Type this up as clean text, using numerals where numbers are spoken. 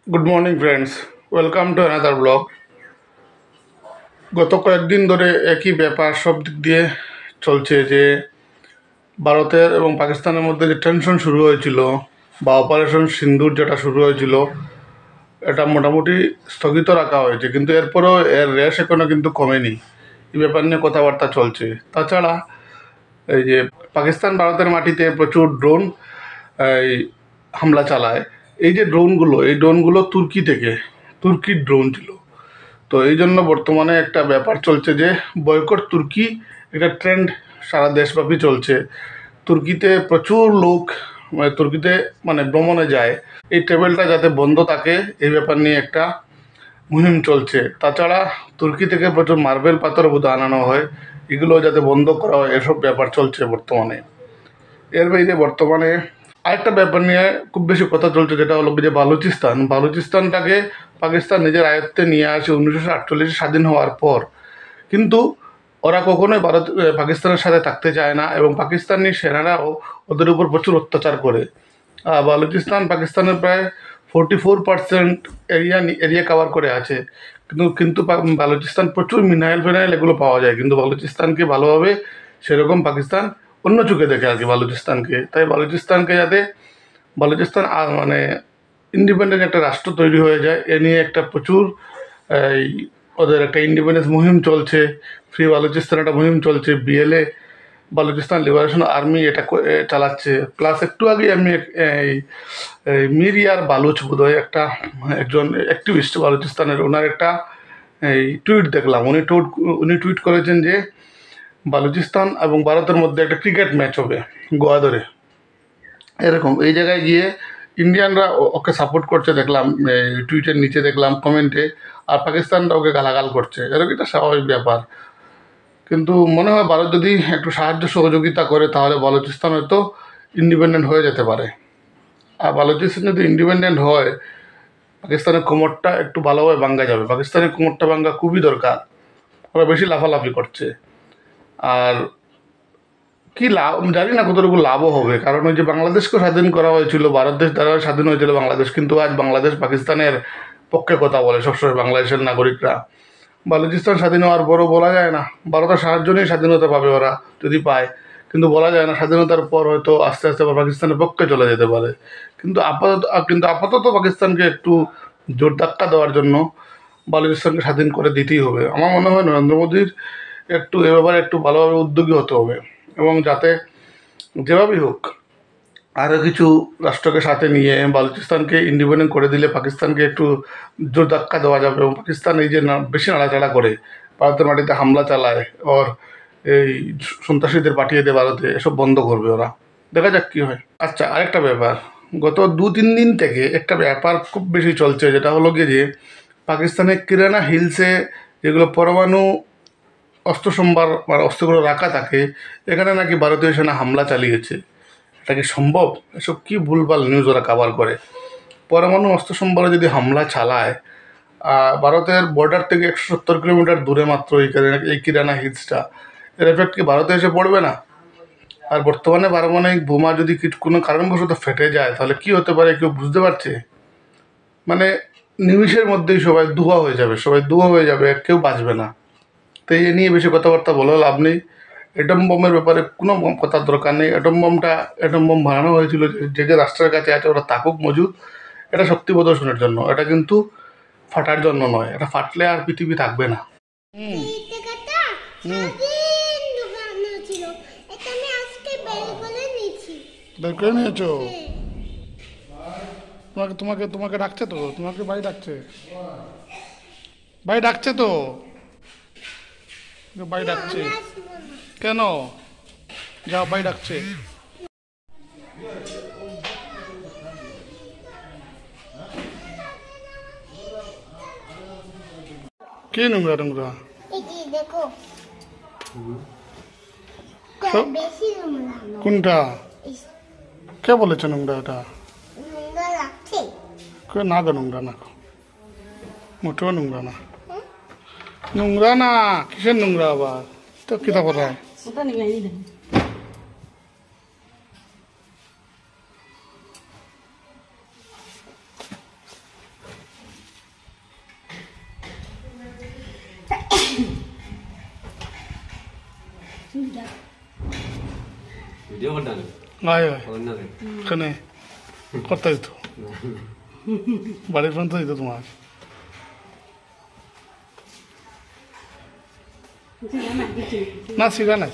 Good morning friends, welcome to another blog. গত কয়েকদিন ধরে একই ব্যাপার সব দিক দিয়ে চলছে যে ভারতের এবং পাকিস্তানের মধ্যে যে টেনশন শুরু হয়েছিল বা অপারেশন সিন্দুর যেটা শুরু হয়েছিল, এটা মোটামুটি স্থগিত রাখা হয়েছে, কিন্তু এরপরেও এর রেশ এখনও কিন্তু কমেনি। এই ব্যাপার নিয়ে কথাবার্তা চলছে। তাছাড়া এই যে পাকিস্তান ভারতের মাটিতে প্রচুর ড্রোন এই হামলা চালায়। এই ড্রোনগুলো তুর্কির ড্রোন ছিল। তো এই জন্য বর্তমানে একটা ব্যাপার চলছে যে বয়কট তুর্কি, একটা ট্রেন্ড সারা দেশব্যাপী চলছে। তুর্কিতে প্রচুর লোক তুর্কিতে ভ্রমণে যায়। এই টেবিলটা যাতে বন্ধ থাকে এই ব্যাপার নিয়ে একটা মুহিম চলছে। তাছাড়া তুর্কি থেকে প্রচুর মার্বেল পাথর বোধ আনানো হয়, এগুলো যাতে বন্ধ করা হয়, এসব ব্যাপার চলছে বর্তমানে। এর বাইরে বর্তমানে আরেকটা ব্যাপার নিয়ে খুব বেশি কথা চলছে, যেটা হলো যে বালুচিস্তানটাকে পাকিস্তান নিজের আয়ত্তে নিয়ে আসে 1948 স্বাধীন হওয়ার পর। কিন্তু ওরা কখনোই পাকিস্তানের সাথে থাকতে চায় না, এবং পাকিস্তানি সেনারাও ওদের উপর প্রচুর অত্যাচার করে। বালুচিস্তান পাকিস্তানের প্রায় 44% এরিয়া কভার করে আছে। কিন্তু বালুচিস্তান প্রচুর মিনারেল এগুলো পাওয়া যায়, কিন্তু বালুচিস্তানকে ভালোভাবে সেরকম পাকিস্তান অন্য চোখে দেখে আর কি বালুচিস্তানকে। তাই বালুচিস্তান ইন্ডিপেন্ডেন্ট একটা রাষ্ট্র তৈরি হয়ে যায়। এ নিয়ে একটা প্রচুর এই ওদের একটা ইন্ডিপেন্ডেন্স মুহিম চলছে, ফ্রি বালুচিস্তান একটা মুহিম চলছে। বিএলএ, বালুচিস্তান লিবারেশন আর্মি, এটা চালাচ্ছে। প্লাস একটু আগে আমি এই মীর ইয়ার বালুচ বোধহয় একজন অ্যাক্টিভিস্ট বালুচিস্তানের, ওনার একটা এই টুইট দেখলাম। উনি টুইট করেছেন যে বালুচিস্তান এবং ভারতের মধ্যে একটা ক্রিকেট ম্যাচ হবে গোয়াদরে, এরকম। এই জায়গায় গিয়ে ইন্ডিয়ানরা ওকে সাপোর্ট করছে দেখলাম, টুইটের নিচে দেখলাম কমেন্টে। আর পাকিস্তানরা ওকে গালাগাল করছে, এরকম একটা স্বাভাবিক ব্যাপার। কিন্তু মনে হয় ভারত যদি একটু সাহায্য সহযোগিতা করে তাহলে বালুচিস্তান হয়তো ইন্ডিপেন্ডেন্ট হয়ে যেতে পারে। আর বালুচিস্তান যদি ইন্ডিপেন্ডেন্ট হয়, পাকিস্তানের কোমরটা একটু ভালোভাবে ভাঙ্গা যাবে। পাকিস্তানের কোমরটা ভাঙ্গা খুবই দরকার, ওরা বেশি লাফালাফি করছে। আর কি লাভ আমি জানি না, কতটুকু লাভও হবে, কারণ ওই যে বাংলাদেশকে স্বাধীন করা হয়েছিল, ভারত দেশ দ্বারা স্বাধীন হয়েছিল বাংলাদেশ, কিন্তু আজ বাংলাদেশ পাকিস্তানের পক্ষে কথা বলে সবসময় বাংলাদেশের নাগরিকরা। বালুচিস্তান স্বাধীন হওয়ার পরও বলা যায় না, ভারতের সাহায্য নিয়ে স্বাধীনতা পাবে ওরা যদি পায়, কিন্তু বলা যায় না স্বাধীনতার পর হয়তো আস্তে আস্তে আবার পাকিস্তানের পক্ষে চলে যেতে পারে। কিন্তু আপাতত পাকিস্তানকে একটু জোর ধাক্কা দেওয়ার জন্য বালুচিস্তানকে স্বাধীন করে দিতেই হবে। আমার মনে হয় নরেন্দ্র মোদীর একটু এ ব্যাপারে একটু ভালোভাবে উদ্যোগী হতে হবে, এবং যাতে যেভাবেই হোক আরও কিছু রাষ্ট্রকে সাথে নিয়ে বালুচিস্তানকে ইন্ডিপেন্ডেন্ট করে দিলে পাকিস্তানকে একটু জোর ধাক্কা দেওয়া যাবে, এবং পাকিস্তান এই যে বেশি নাড়াচাড়া করে ভারতের মাটিতে হামলা চালায়, ওর এই সন্ত্রাসীদের পাঠিয়ে দেয় ভারতে, এসব বন্ধ করবে ওরা। দেখা যাক কী হয়। আচ্ছা, আরেকটা ব্যাপার, গত 2-3 দিন থেকে একটা ব্যাপার খুব বেশি চলছে, যেটা হলো গিয়ে যে পাকিস্তানের কিরানা হিলসে যেগুলো পরমাণু অস্ত্র সম্ভার অস্ত্রগুলো রাখা থাকে, এখানে নাকি ভারতীয় সেনা হামলা চালিয়েছে। এটা কি সম্ভব? এসব কি ভুলভাল নিউজ ওরা কাভার করে। পরমাণু অস্ত্র সম্ভারে যদি হামলা চালায়, ভারতের বর্ডার থেকে 170 কিলোমিটার দূরে মাত্র এই কিরানা হিলসটা, এর এফেক্ট কি ভারতে এসে পড়বে না? আর বর্তমানে পারমাণবিক বোমা যদি কোনো কারণবশত ফেটে যায় তাহলে কি হতে পারে কেউ বুঝতে পারছে? মানে নিমিষের মধ্যেই সবাই দুয়া হয়ে যাবে, কেউ বাঁচবে না। তো এ নিয়ে বেশি কথাবার্তা বলে লাভ নেই। অ্যাটম বোমের ব্যাপারে কোনো কথার দরকার নেই। অ্যাটম বোম বানানো হয়েছিল যে যে রাষ্ট্রের কাছে আছে ওরা থাকুক মজুদ, এটা শক্তি প্রদর্শনের জন্য, এটা কিন্তু ফাটার জন্য নয়। এটা ফাটলে আর পৃথিবী থাকবে না। হুম হুম বের করে নিয়েছো? তোমাকে তোমাকে তোমাকে ডাকছে তো, তোমাকে ভাই ডাকছে, ভাই ডাকছে তো, ভাই ডাকছে। কেন? যাও, ভাই ডাকছে। কি নোংরা নোংরা? কোনটা? কে বলেছে নোংরা? এটা না গো, নোংরা না, মোটেও নোংরা না। নোংরা না, কিসের নোংরা আবার? তো কিতা বলা? ভিডিও করতে আয় আয় এখানে করতে দিত বাড়ির ফোন তো দিত তোমার না সিগা না